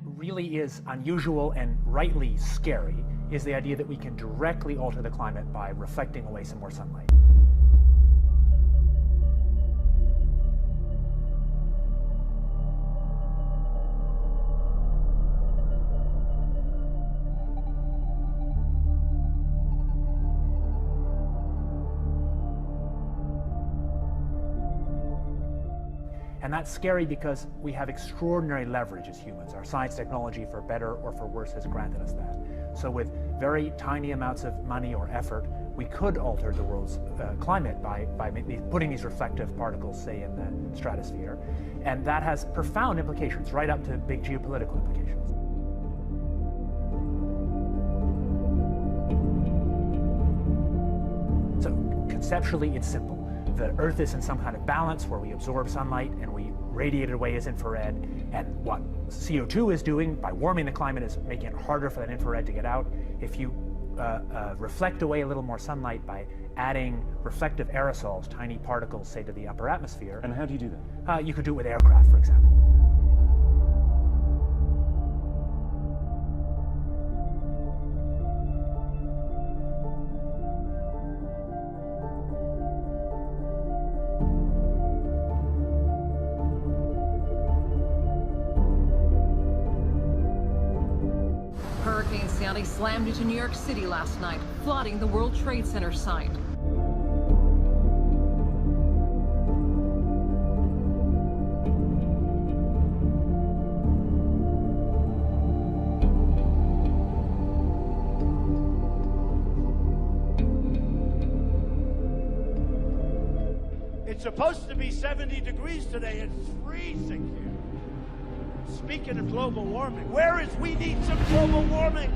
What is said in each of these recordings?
really is unusual and rightly scary is the idea that we can directly alter the climate by reflecting away some more sunlight. And that's scary because we have extraordinary leverage as humans. Our science technology, for better or for worse, has granted us that. So with very tiny amounts of money or effort, we could alter the world's climate by putting these reflective particles, say, in the stratosphere. And that has profound implications, right up to big geopolitical implications. So conceptually, it's simple. The Earth is in some kind of balance where we absorb sunlight and we radiate it away as infrared. And what CO2 is doing by warming the climate is making it harder for that infrared to get out. If you reflect away a little more sunlight by adding reflective aerosols, tiny particles, say, to the upper atmosphere. And how do you do that? You could do it with aircraft, for example. Hurricane Sandy slammed into New York City last night, flooding the World Trade Center site. It's supposed to be 70 degrees today. It's freezing here. Speaking of global warming, we need some global warming.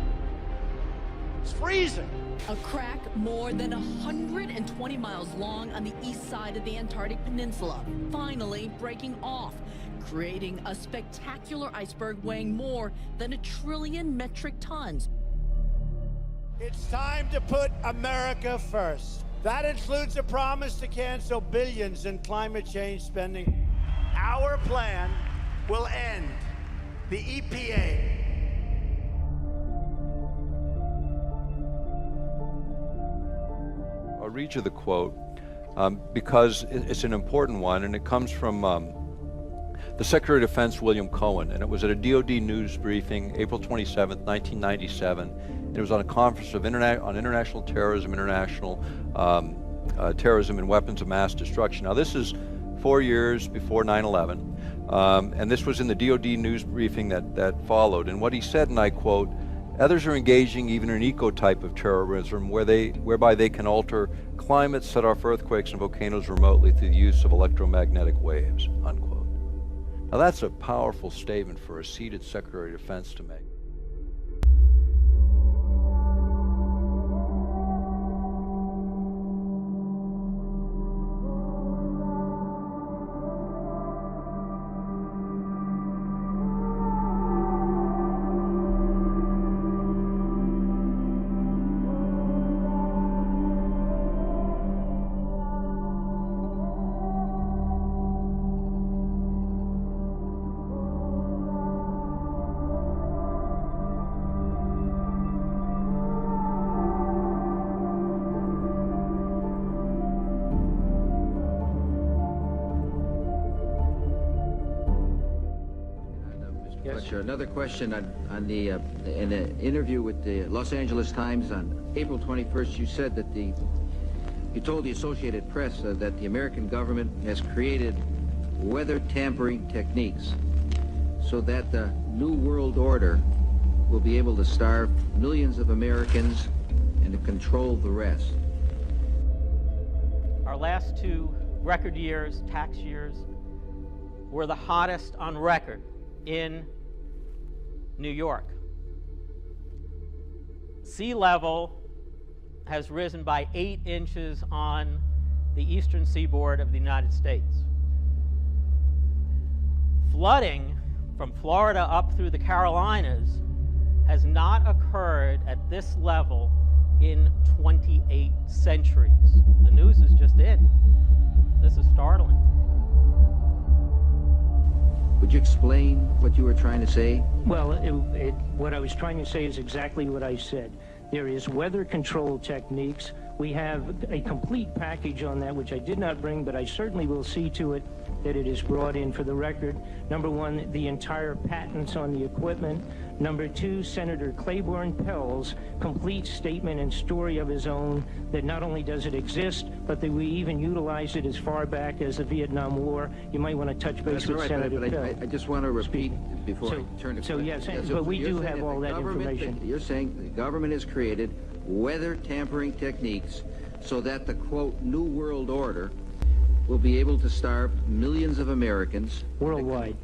It's freezing. A crack more than 120 miles long on the east side of the Antarctic Peninsula, finally breaking off, creating a spectacular iceberg weighing more than 1 trillion metric tons. It's time to put America first. That includes a promise to cancel billions in climate change spending. Our plan will end the EPA. I'll read you the quote because it's an important one, and it comes from the Secretary of Defense, William Cohen, and it was at a DoD news briefing, April 27th, 1997. It was on a conference on international terrorism, terrorism and weapons of mass destruction. Now, this is 4 years before 9/11. And this was in the DoD news briefing that followed. And what he said, and I quote, "Others are engaging even in an eco-type of terrorism whereby they can alter climate, set off earthquakes and volcanoes remotely through the use of electromagnetic waves," unquote. Now that's a powerful statement for a seated Secretary of Defense to make. Another question on the in an interview with the Los Angeles Times on April 21st, you said that you told the Associated Press that the American government has created weather tampering techniques so that the New World Order will be able to starve millions of Americans and to control the rest. Our last 2 record years, tax years, were the hottest on record in New York. Sea level has risen by 8 inches on the eastern seaboard of the United States. Flooding from Florida up through the Carolinas has not occurred at this level in 28 centuries. The news is just in. This is startling. Would you explain what you were trying to say? Well, what I was trying to say is exactly what I said. There is weather control techniques. We have a complete package on that, which I did not bring, but I certainly will see to it that it is brought in for the record. Number one, the entire patents on the equipment. Number two, Senator Claiborne Pell's complete statement and story of his own that not only does it exist, but that we even utilized it as far back as the Vietnam War. You might want to touch base with Senator Pell. I just want to repeat before I turn to So yes, but we do have all that information. You're saying the government has created weather tampering techniques so that the, quote, New World Order will be able to starve millions of Americans. Worldwide.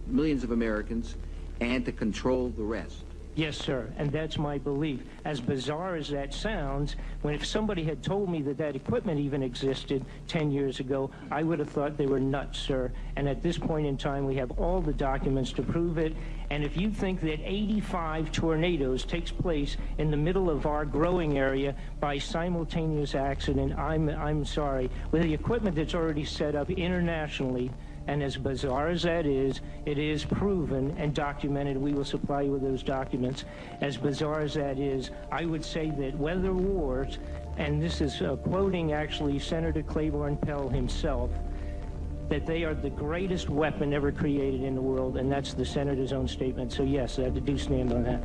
Millions of Americans, and to control the rest. Yes, sir, and that's my belief. As bizarre as that sounds, if somebody had told me that that equipment even existed 10 years ago, I would have thought they were nuts, sir. And at this point in time, we have all the documents to prove it. And if you think that 85 tornadoes takes place in the middle of our growing area by simultaneous accident, I'm sorry. With the equipment that's already set up internationally, and as bizarre as that is, it is proven and documented. We will supply you with those documents. As bizarre as that is, I would say that weather wars, and this is quoting actually Senator Claiborne Pell himself, that they are the greatest weapon ever created in the world, and that's the senator's own statement. So yes, I do stand on that.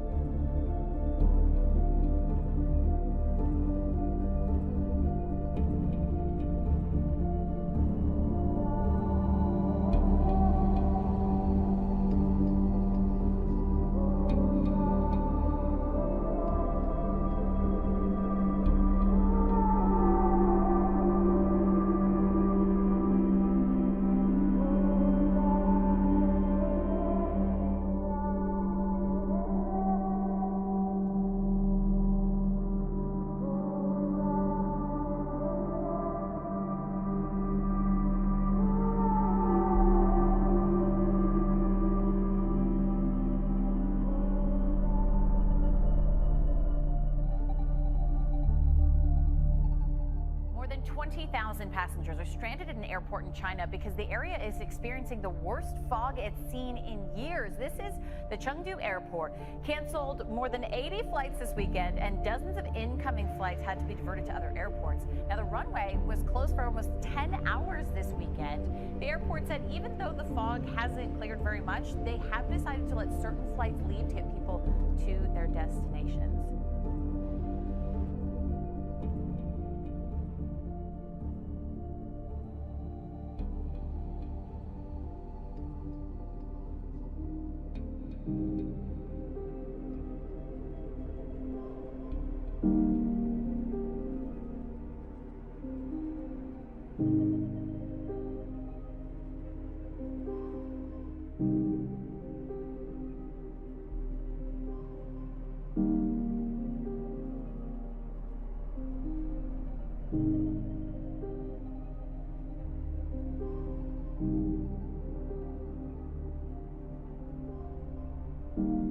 More than 20,000 passengers are stranded at an airport in China because the area is experiencing the worst fog it's seen in years. This is the Chengdu airport. Canceled more than 80 flights this weekend, and dozens of incoming flights had to be diverted to other airports. Now, the runway was closed for almost 10 hours this weekend. The airport said even though the fog hasn't cleared very much, they have decided to let certain flights leave to get people to their destinations. you